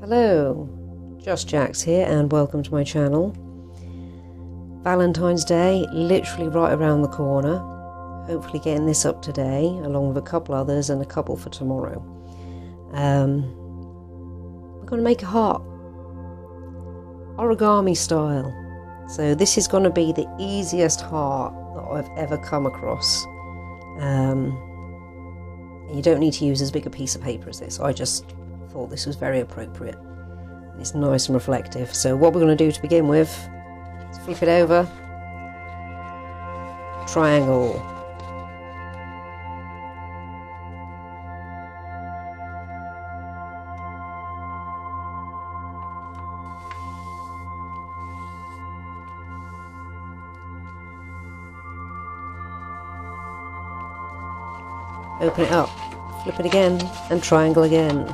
Hello, Just Jax here and welcome to my channel. Valentine's Day literally right around the corner. Hopefully getting this up today along with a couple others and a couple for tomorrow. We're going to make a heart, origami style. So this is going to be the easiest heart that I've ever come across. You don't need to use as big a piece of paper as this. I just thought this was very appropriate. It's nice and reflective. So what we're going to do to begin with is flip it over, triangle, open it up, flip it again and triangle again.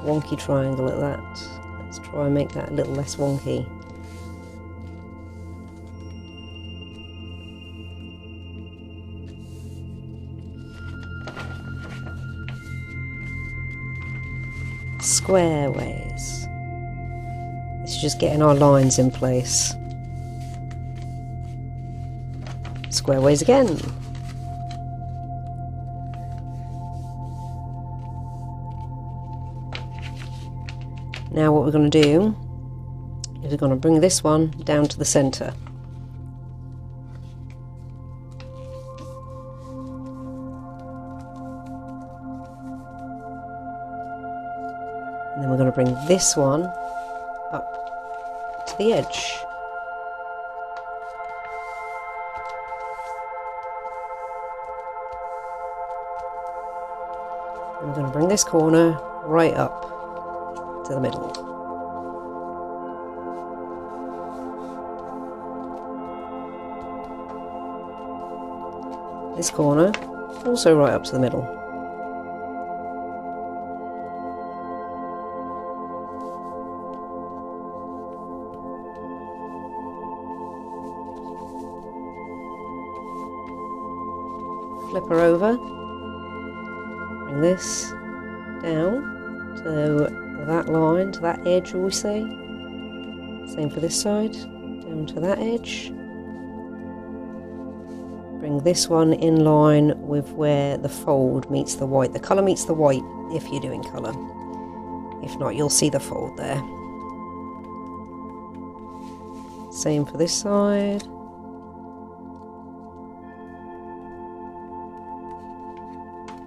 Wonky triangle at that. Let's try and make that a little less wonky. Squareways. This is just getting our lines in place. Squareways again. Now what we're going to do is we're going to bring this one down to the centre. And then we're going to bring this one up to the edge. And we're going to bring this corner right up to the middle. This corner also right up to the middle. Flip her over, bring this down to that line, to that edge, will we say. Same for this side, down to that edge. Bring this one in line with where the fold meets the white. The colour meets the white if you're doing colour. If not, you'll see the fold there. Same for this side.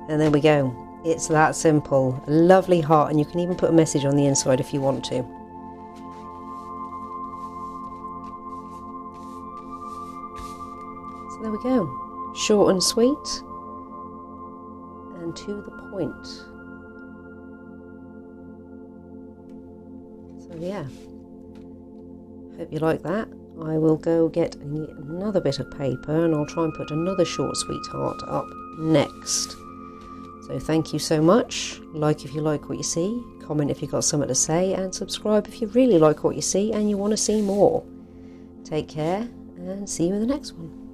And there we go. It's that simple. A lovely heart, and you can even put a message on the inside if you want to. So there we go. Short and sweet and to the point. So yeah, hope you like that. I will go get another bit of paper and I'll try and put another short sweet heart up next. So thank you so much. Like if you like what you see, comment if you've got something to say, and subscribe if you really like what you see and you want to see more. Take care and see you in the next one.